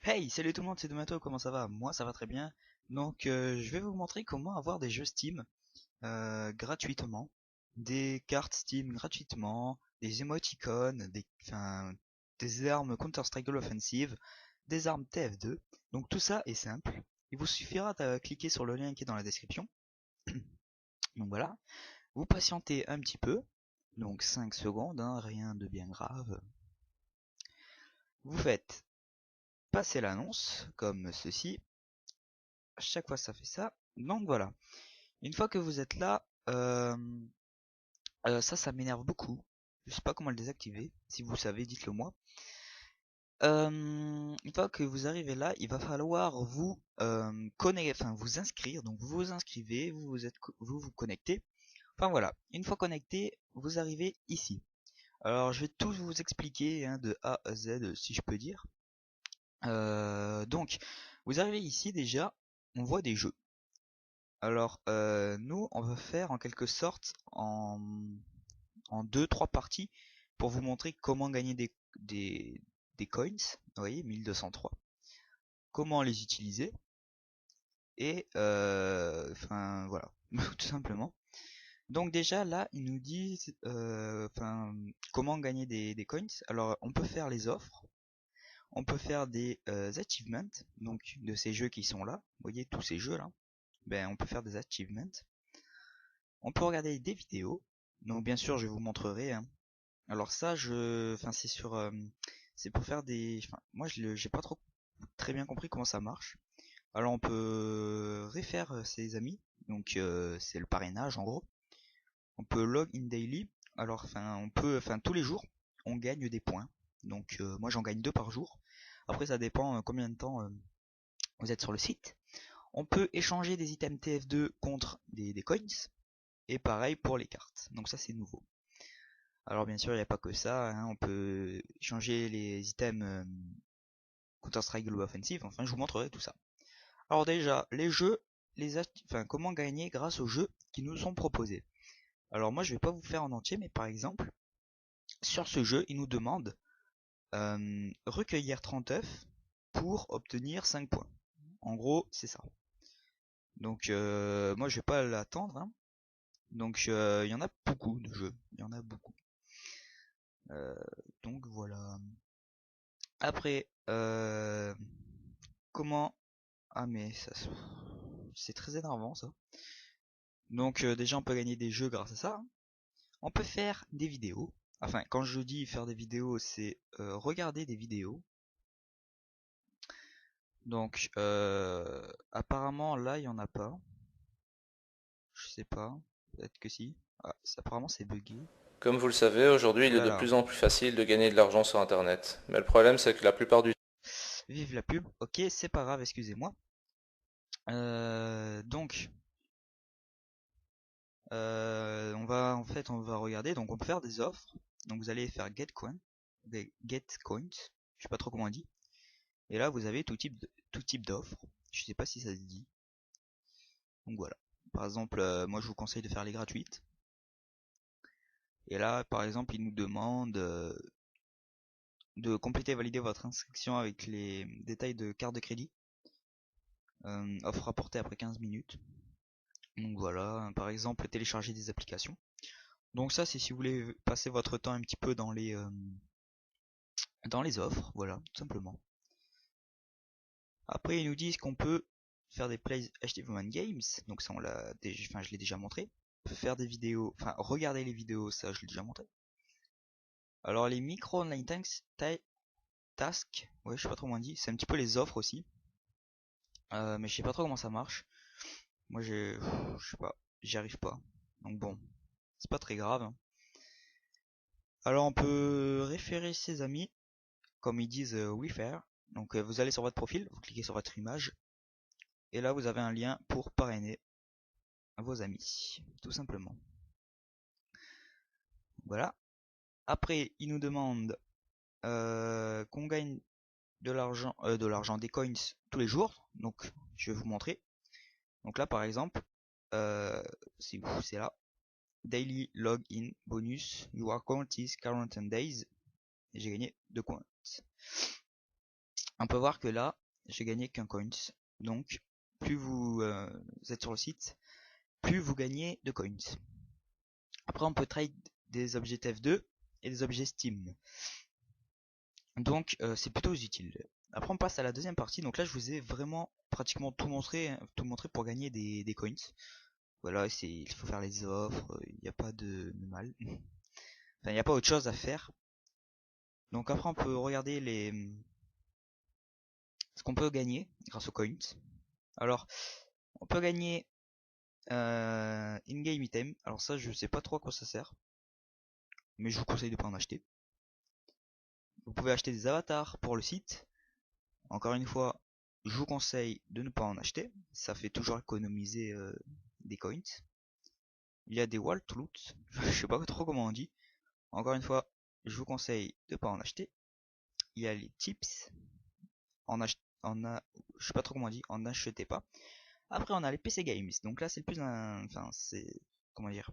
Hey, salut tout le monde, c'est Domato, comment ça va? Moi ça va très bien. Donc je vais vous montrer comment avoir des jeux Steam gratuitement, des cartes Steam gratuitement, des émoticônes, des armes Counter-Strike Global Offensive, des armes TF2. Donc tout ça est simple. Il vous suffira de cliquer sur le lien qui est dans la description. Donc voilà, vous patientez un petit peu, donc 5 secondes, hein, rien de bien grave. Vous faites passer l'annonce comme ceci. À chaque fois ça fait ça. Donc voilà. Une fois que vous êtes là, ça m'énerve beaucoup. Je sais pas comment le désactiver. Si vous savez, dites-le moi. Une fois que vous arrivez là, il va falloir vous vous inscrire. Donc vous vous inscrivez, vous vous connectez. Enfin voilà. Une fois connecté, vous arrivez ici. Alors je vais tout vous expliquer hein, de A à Z, si je peux dire. Donc vous arrivez ici déjà, on voit des jeux. Alors, nous, on va faire en quelque sorte en 2-3 parties pour vous montrer comment gagner des coins. Vous voyez, 1203. Comment les utiliser. Et, enfin, voilà, tout simplement. Donc déjà, là, ils nous disent, comment gagner des coins. Alors, on peut faire les offres. On peut faire des achievements, donc de ces jeux qui sont là. Vous voyez, tous ces jeux là. Ben, on peut faire des achievements. On peut regarder des vidéos. Donc bien sûr, je vous montrerai, hein. Alors ça, c'est sur, c'est pour faire des, moi j'ai pas trop très bien compris comment ça marche. Alors on peut refaire ses amis. Donc c'est le parrainage en gros. On peut log in daily. Alors tous les jours, on gagne des points. Donc moi j'en gagne 2 par jour. Après ça dépend combien de temps vous êtes sur le site. On peut échanger des items TF2 contre des coins. Et pareil pour les cartes. Donc ça c'est nouveau. Alors bien sûr il n'y a pas que ça, hein. On peut changer les items Counter-Strike Global Offensive, enfin je vous montrerai tout ça. Alors déjà, les jeux, comment gagner grâce aux jeux qui nous sont proposés. Alors moi je vais pas vous faire en entier, mais par exemple, sur ce jeu, il nous demande recueillir 30 œufs pour obtenir 5 points. En gros, c'est ça. Donc moi je vais pas l'attendre, hein. Donc il y en a beaucoup de jeux, il y en a beaucoup. Euh, donc voilà. Après, comment... Ah mais ça, c'est très énervant ça. Donc déjà on peut gagner des jeux grâce à ça. On peut faire des vidéos. Enfin, quand je dis faire des vidéos, c'est regarder des vidéos. Donc apparemment là il y en a pas. Je sais pas. Peut-être que si. Ah, apparemment c'est buggé. Comme vous le savez, aujourd'hui il est de Voilà. plus en plus facile de gagner de l'argent sur Internet. Mais le problème c'est que la plupart du Vive la pub. Ok, c'est pas grave, excusez-moi. Donc on va regarder. Donc on peut faire des offres. Donc vous allez faire get coins. Je sais pas trop comment on dit. Et là vous avez tout type d'offres. Je sais pas si ça se dit. Donc voilà. Par exemple, moi je vous conseille de faire les gratuites. Et là, par exemple, il nous demande de compléter et valider votre inscription avec les détails de carte de crédit. Offre rapportée après 15 minutes. Donc voilà, par exemple, télécharger des applications. Donc ça, c'est si vous voulez passer votre temps un petit peu dans les offres, voilà, tout simplement. Après, ils nous disent qu'on peut faire des plays HTML Games, donc ça je l'ai déjà montré. On peut faire des vidéos, enfin regarder les vidéos, ça je l'ai déjà montré. Alors les micro online task, ouais je sais pas trop comment on dit, c'est un petit peu les offres aussi. Mais je sais pas trop comment ça marche. Moi je sais pas, j'y arrive pas. Donc bon, c'est pas très grave, hein. Alors on peut référer ses amis, comme ils disent refer. Donc vous allez sur votre profil, vous cliquez sur votre image, et là vous avez un lien pour parrainer vos amis, tout simplement. Voilà. Après, il nous demande qu'on gagne de l'argent, des coins tous les jours. Donc, je vais vous montrer. Donc là, par exemple, c'est là. Daily login bonus. Your account is current days. Et j'ai gagné 2 coins. On peut voir que là, j'ai gagné qu'un coins. Donc, plus vous êtes sur le site, plus vous gagnez de coins. Après, on peut trade des objets TF2 et des objets Steam. Donc, c'est plutôt utile. Après, on passe à la deuxième partie. Donc là, je vous ai vraiment pratiquement tout montré, hein, pour gagner des coins. Voilà, il faut faire les offres, il n'y a pas de mal. Enfin, il n'y a pas autre chose à faire. Donc après, on peut regarder ce qu'on peut gagner grâce aux coins. Alors, on peut gagner in-game item. Alors ça, je sais pas trop à quoi ça sert, mais je vous conseille de pas en acheter. Vous pouvez acheter des avatars pour le site. Encore une fois, je vous conseille de ne pas en acheter. Ça fait toujours économiser des coins. Il y a des wall loot. Je sais pas trop comment on dit. Encore une fois, je vous conseille de pas en acheter. Il y a les tips. Je sais pas trop comment on dit. En achetez pas. Après, on a les PC Games. Donc là, c'est le plus, enfin, c'est, comment dire,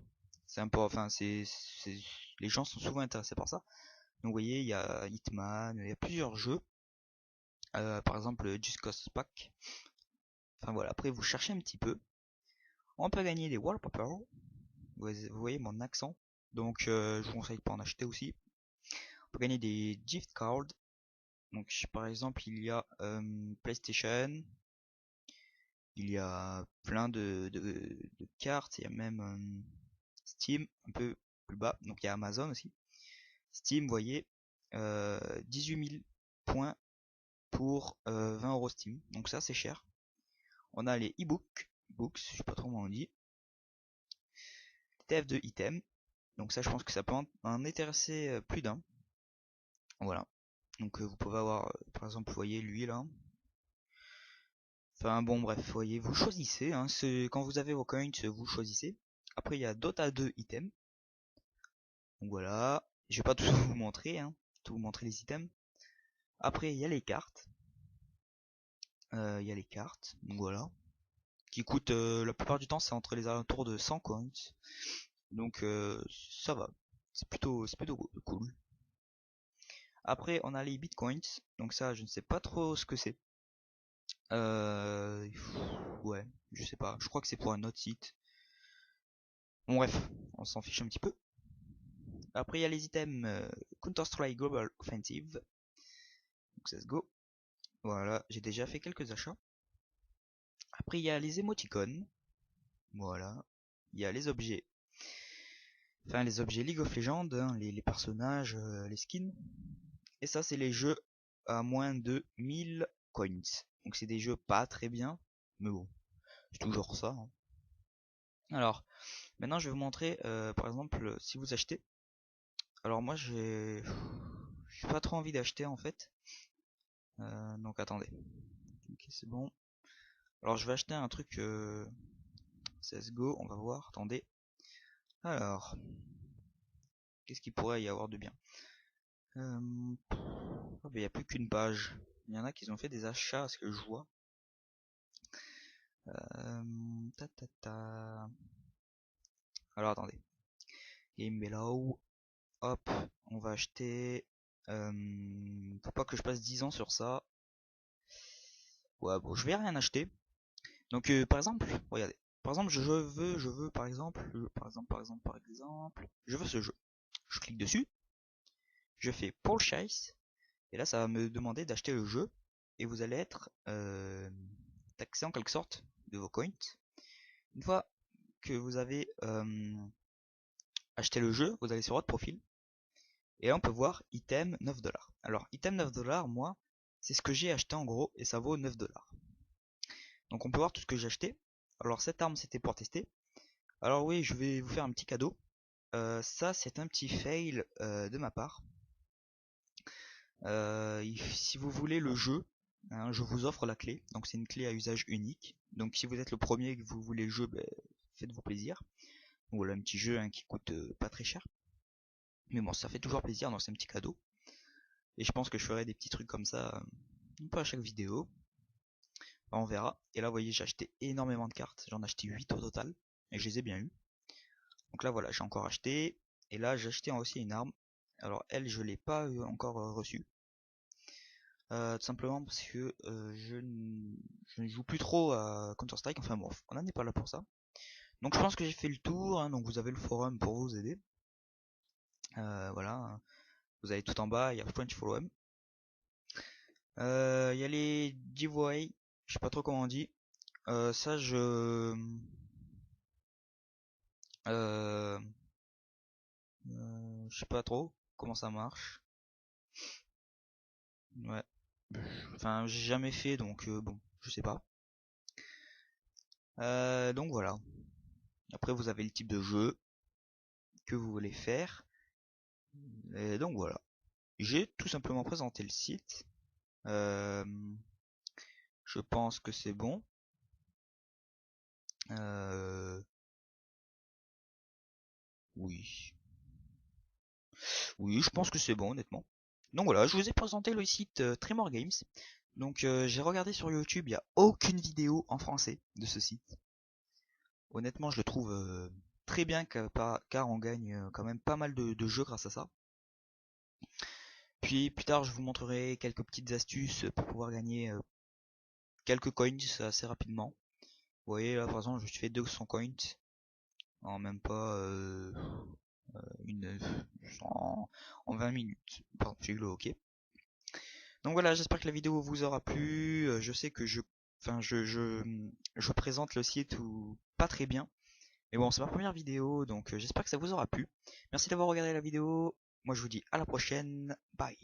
c'est un peu, enfin, les gens sont souvent intéressés par ça. Donc, vous voyez, il y a Hitman, il y a plusieurs jeux. Par exemple, Just Cause Pack. Enfin voilà. Après, vous cherchez un petit peu. On peut gagner des wallpapers. Vous voyez mon accent. Donc, je vous conseille de pas en acheter aussi. On peut gagner des gift cards. Donc, par exemple, il y a PlayStation. Il y a plein de cartes, il y a même Steam un peu plus bas, donc il y a Amazon aussi. Steam, vous voyez, 18 000 points pour 20 € Steam, donc ça c'est cher. On a les books, je sais pas trop comment on dit. TF de item, donc ça je pense que ça peut en intéresser plus d'un. Voilà, donc vous pouvez avoir, par exemple, vous voyez lui là. Enfin bon bref, vous voyez, vous choisissez, hein, quand vous avez vos coins, vous choisissez. Après il y a Dota 2 items. Donc voilà, je vais pas tout vous montrer, hein, tout vous montrer les items. Après il y a les cartes, donc voilà, qui coûtent la plupart du temps c'est entre les alentours de 100 coins. Donc ça va, c'est plutôt cool. Après on a les bitcoins, donc ça je ne sais pas trop ce que c'est. Ouais, je sais pas, je crois que c'est pour un autre site. Bon bref, on s'en fiche un petit peu. Après il y a les items Counter-Strike Global Offensive. Donc let's go. Voilà, j'ai déjà fait quelques achats. Après il y a les émoticônes. Voilà. Il y a les objets. Enfin les objets League of Legends, hein, les personnages, les skins. Et ça c'est les jeux à moins de 1000 coins. Donc c'est des jeux pas très bien. Mais bon, c'est toujours ça, hein. Alors, maintenant je vais vous montrer par exemple si vous achetez. Alors moi j'ai pas trop envie d'acheter en fait. Donc attendez. Ok c'est bon. Alors je vais acheter un truc CSGO, on va voir, attendez. Alors, qu'est-ce qu'il pourrait y avoir de bien? Il n'y a plus qu'une page. Il y en a qui ont fait des achats, à ce que je vois. Ta, ta, ta. Alors attendez. Game Below. Hop, on va acheter. Faut pas que je passe 10 ans sur ça. Ouais, bon, je vais rien acheter. Donc par exemple, regardez. Par exemple, je veux par exemple, je veux ce jeu. Je clique dessus, je fais Purchase, et là ça va me demander d'acheter le jeu, et vous allez être taxé en quelque sorte de vos coins. Une fois que vous avez acheté le jeu, vous allez sur votre profil, et là on peut voir item 9$. Alors item 9$, moi, c'est ce que j'ai acheté en gros, et ça vaut 9$. Donc on peut voir tout ce que j'ai acheté. Alors cette arme c'était pour tester. Alors oui, je vais vous faire un petit cadeau. Ça c'est un petit fail de ma part. Si vous voulez le jeu, hein, je vous offre la clé. Donc c'est une clé à usage unique. Donc si vous êtes le premier et que vous voulez le jeu, ben, faites-vous plaisir. Donc, voilà un petit jeu, hein, qui coûte pas très cher. Mais bon, ça fait toujours plaisir, donc c'est un petit cadeau. Et je pense que je ferai des petits trucs comme ça un peu à chaque vidéo. Enfin, on verra. Et là vous voyez, j'ai acheté énormément de cartes. J'en ai acheté 8 au total. Et je les ai bien eu. Donc là voilà, j'ai encore acheté. Et là j'ai acheté aussi une arme. Alors elle, je l'ai pas encore reçue. Tout simplement parce que je ne joue plus trop à Counter-Strike, enfin bon, on n'en est pas là pour ça. Donc je pense que j'ai fait le tour, hein, donc vous avez le forum pour vous aider. Voilà, vous avez tout en bas, il y a French Forum. Il y a les giveaways, je sais pas trop comment on dit. Ça euh, je sais pas trop comment ça marche. Ouais. Enfin, j'ai jamais fait, donc bon, je sais pas. Donc voilà. Après, vous avez le type de jeu que vous voulez faire. Et donc voilà. J'ai tout simplement présenté le site. Euh, je pense que c'est bon. Euh, oui. Oui, je pense que c'est bon, honnêtement. Donc voilà, je vous ai présenté le site Tremor Games. Donc j'ai regardé sur YouTube, il n'y a aucune vidéo en français de ce site. Honnêtement, je le trouve très bien car on gagne quand même pas mal de jeux grâce à ça. Puis plus tard, je vous montrerai quelques petites astuces pour pouvoir gagner quelques coins assez rapidement. Vous voyez là, par exemple, je me suis fait 200 coins en même pas une en 20 minutes. Pardon, j'ai eu le ok. Donc voilà, j'espère que la vidéo vous aura plu. Je sais que enfin, je présente le site ou pas très bien. Mais bon, c'est ma première vidéo, donc j'espère que ça vous aura plu. Merci d'avoir regardé la vidéo. Moi, je vous dis à la prochaine. Bye.